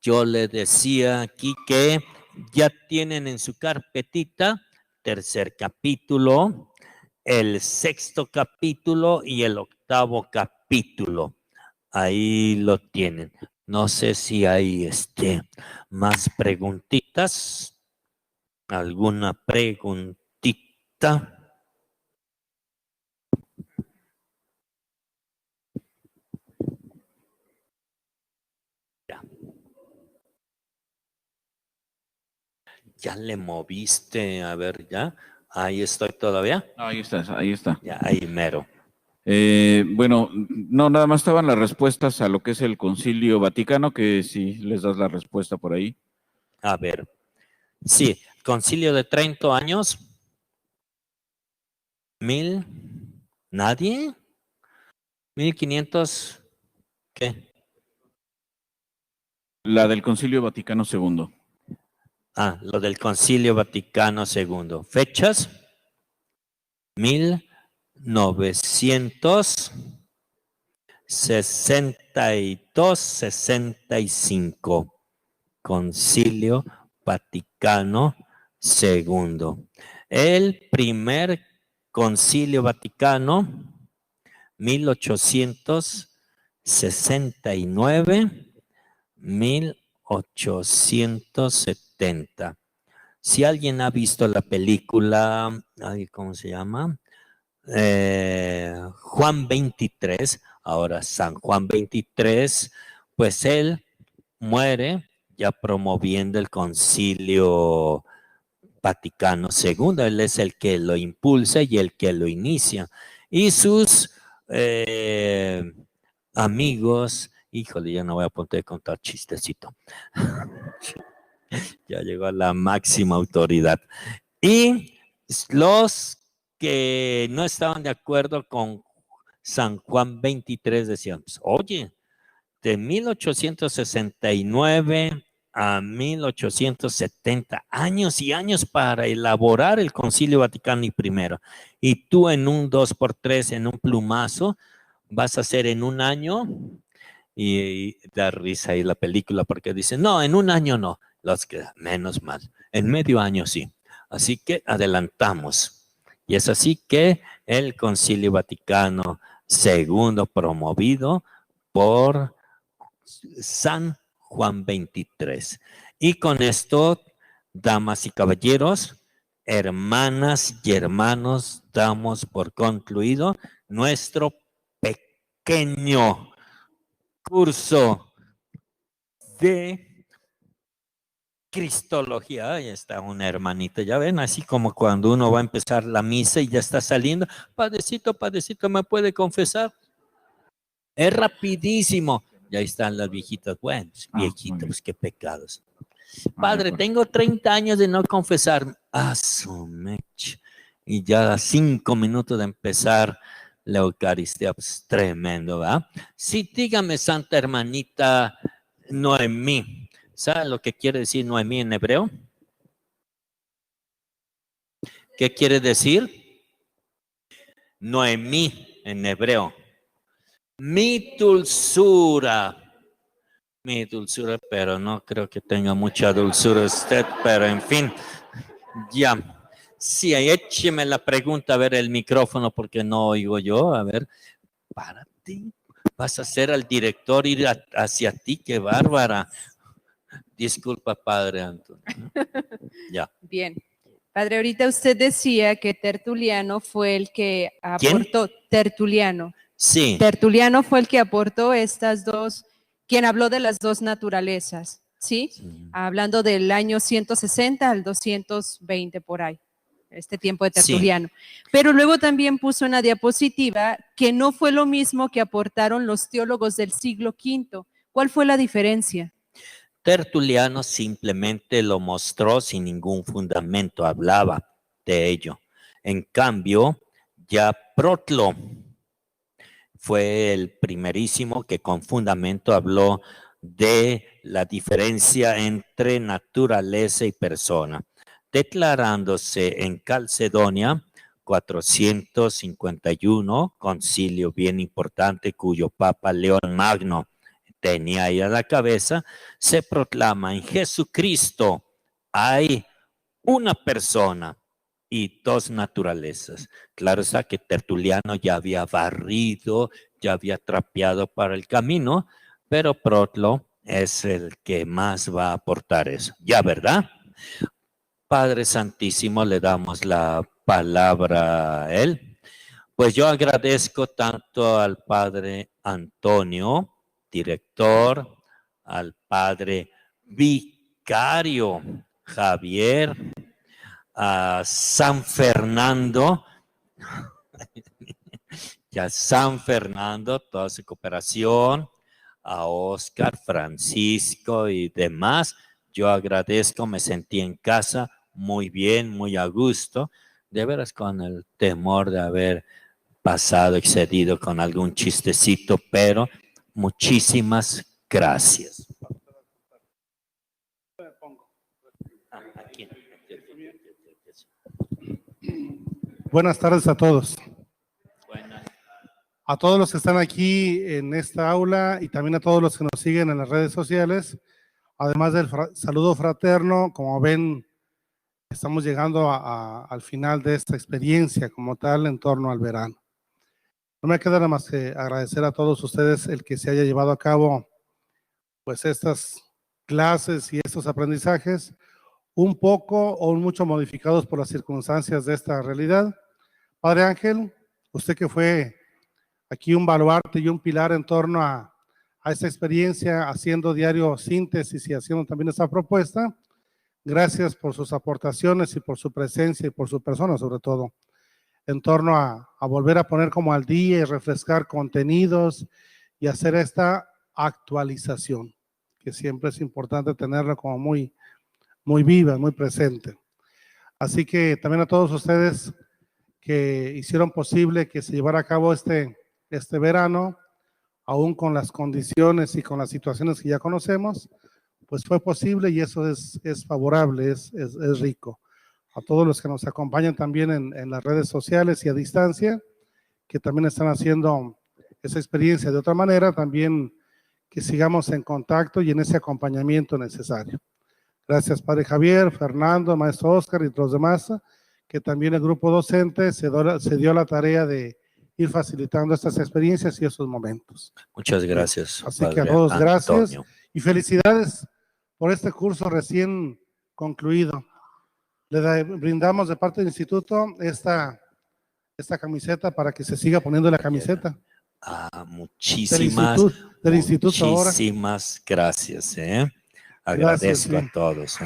Yo le decía aquí que ya tienen en su carpetita tercer capítulo, el sexto capítulo y el octavo capítulo. Ahí lo tienen. No sé si hay más preguntitas. ¿Alguna preguntita? Ya le moviste, a ver, ya. Ahí estoy todavía. Ahí está, ahí está. Ya, ahí mero. Bueno, no, nada más estaban las respuestas a lo que es el Concilio Vaticano, que si les das la respuesta por ahí. A ver. Sí, Concilio de 30 años. 1000. ¿Nadie? 1500. ¿Qué? La del Concilio Vaticano II. Ah, lo del Concilio Vaticano II. Fechas: 1962-65. Concilio Vaticano II. El primer Concilio Vaticano, 1869-1870. Si alguien ha visto la película, ¿cómo se llama? Juan 23, ahora San Juan 23, pues él muere ya promoviendo el Concilio Vaticano II. Él es el que lo impulsa y el que lo inicia. Y sus amigos, híjole, ya no voy a poder contar chistecito. Ya llegó a la máxima autoridad. Y los que no estaban de acuerdo con San Juan 23 decían, pues, oye, de 1869 a 1870, años y años para elaborar el Concilio Vaticano I. Y tú en un 2x3, en un plumazo, vas a hacer en un año, y da risa ahí la película porque dicen, no, en un año no, los que menos mal, en medio año sí. Así que adelantamos. Y es así que el Concilio Vaticano II, promovido por San Juan 23. Y con esto, damas y caballeros, hermanas y hermanos, damos por concluido nuestro pequeño curso de cristología. Ahí está una hermanita, ya ven, así como cuando uno va a empezar la misa y ya está saliendo, padecito, padecito, ¿me puede confesar? Es rapidísimo. Y ahí están las viejitas. Bueno, viejitas, pues qué pecados. Padre, tengo 30 años de no confesar. Ah, su mecha. Y ya a 5 minutos de empezar la Eucaristía, pues tremendo, ¿verdad? Sí, dígame, santa hermanita Noemí, ¿Saben lo que quiere decir Noemí en hebreo? ¿Qué quiere decir? Noemí en hebreo. Mi dulzura, pero no creo que tenga mucha dulzura usted, pero en fin, ya. Sí, écheme la pregunta, a ver el micrófono, porque no oigo yo, a ver, párate, vas a hacer al director ir hacia ti, qué bárbara. Disculpa, padre Antonio. Ya. Bien. Padre, ahorita usted decía que Tertuliano fue el que aportó. ¿Quién? Tertuliano. Sí. Tertuliano fue el que aportó estas dos, quien habló de las dos naturalezas, ¿sí? Sí. Hablando del año 160 al 220 por ahí, este tiempo de Tertuliano. Sí. Pero luego también puso una diapositiva que no fue lo mismo que aportaron los teólogos del siglo V. ¿Cuál fue la diferencia? Tertuliano simplemente lo mostró sin ningún fundamento, hablaba de ello. En cambio, ya Protlo fue el primerísimo que con fundamento habló de la diferencia entre naturaleza y persona, declarándose en Calcedonia 451, concilio bien importante cuyo Papa León Magno tenía ahí a la cabeza, se proclama en Jesucristo hay una persona y dos naturalezas. Claro está que Tertuliano ya había barrido, ya había trapeado para el camino, pero Protlo es el que más va a aportar eso. ¿Ya, verdad? Padre Santísimo, le damos la palabra a él. Pues yo agradezco tanto al Padre Antonio, director, al Padre Vicario Javier, a San Fernando, ya San Fernando, toda su cooperación, a Oscar, Francisco y demás. Yo agradezco, me sentí en casa muy bien, muy a gusto, de veras con el temor de haber pasado, excedido con algún chistecito, pero muchísimas gracias. Buenas tardes a todos. Buenas. A todos los que están aquí en esta aula y también a todos los que nos siguen en las redes sociales, además del saludo fraterno, como ven, estamos llegando al final de esta experiencia como tal en torno al verano. No me queda nada más que agradecer a todos ustedes el que se haya llevado a cabo pues estas clases y estos aprendizajes, un poco o mucho modificados por las circunstancias de esta realidad. Padre Ángel, usted que fue aquí un baluarte y un pilar en torno a esta experiencia, haciendo diario síntesis y haciendo también esta propuesta, gracias por sus aportaciones y por su presencia y por su persona sobre todo, en torno a volver a poner como al día y refrescar contenidos y hacer esta actualización, que siempre es importante tenerla como muy viva, muy presente. Así que también a todos ustedes que hicieron posible que se llevara a cabo este verano, aún con las condiciones y con las situaciones que ya conocemos, pues fue posible y eso es favorable, es rico. A todos los que nos acompañan también en las redes sociales y a distancia, que también están haciendo esa experiencia de otra manera, también que sigamos en contacto y en ese acompañamiento necesario. Gracias, Padre Javier, Fernando, Maestro Oscar y los demás, que también el grupo docente se dio la tarea de ir facilitando estas experiencias y esos momentos. Muchas gracias. Así que a todos gracias y felicidades por este curso recién concluido. Le brindamos de parte del instituto esta camiseta para que se siga poniendo la camiseta. Muchísimas gracias. Agradezco gracias, a todos.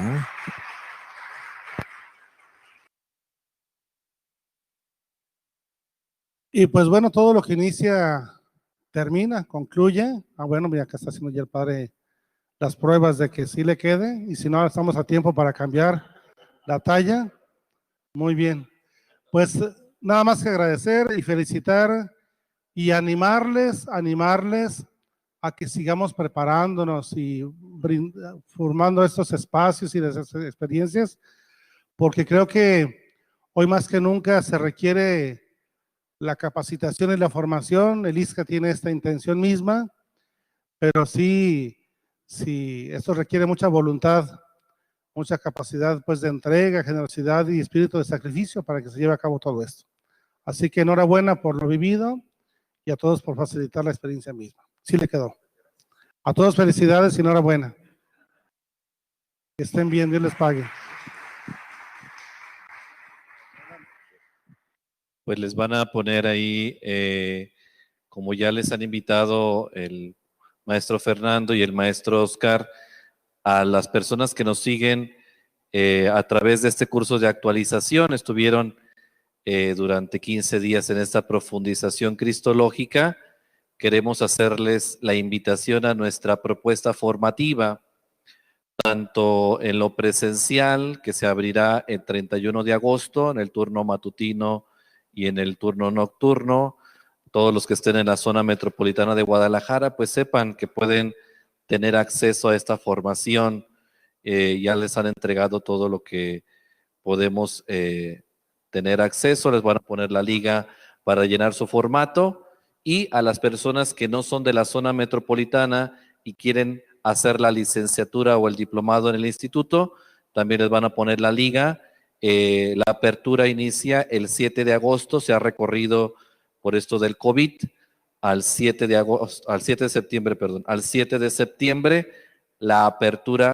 Y pues bueno, todo lo que inicia, termina, concluye. Bueno, mira, acá está haciendo ya el padre las pruebas de que sí le quede. Y si no, estamos a tiempo para cambiar la talla. Muy bien. Pues nada más que agradecer y felicitar y animarles a que sigamos preparándonos y formando estos espacios y esas experiencias, porque creo que hoy más que nunca se requiere la capacitación y la formación. El ISCA tiene esta intención misma, pero sí, esto requiere mucha voluntad, mucha capacidad pues de entrega, generosidad y espíritu de sacrificio para que se lleve a cabo todo esto. Así que enhorabuena por lo vivido y a todos por facilitar la experiencia misma. Sí le quedó. A todos felicidades y enhorabuena. Que estén bien, Dios les pague. Pues les van a poner ahí, como ya les han invitado el maestro Fernando y el maestro Oscar, a las personas que nos siguen a través de este curso de actualización. Estuvieron durante 15 días en esta profundización cristológica. Queremos hacerles la invitación a nuestra propuesta formativa, tanto en lo presencial, que se abrirá el 31 de agosto, en el turno matutino y en el turno nocturno. Todos los que estén en la zona metropolitana de Guadalajara, pues sepan que pueden tener acceso a esta formación. Ya les han entregado todo lo que podemos tener acceso. Les van a poner la liga para llenar su formato. Y a las personas que no son de la zona metropolitana y quieren hacer la licenciatura o el diplomado en el instituto, también les van a poner la liga. La apertura inicia el 7 de agosto, se ha recorrido por esto del COVID al 7 de septiembre, la apertura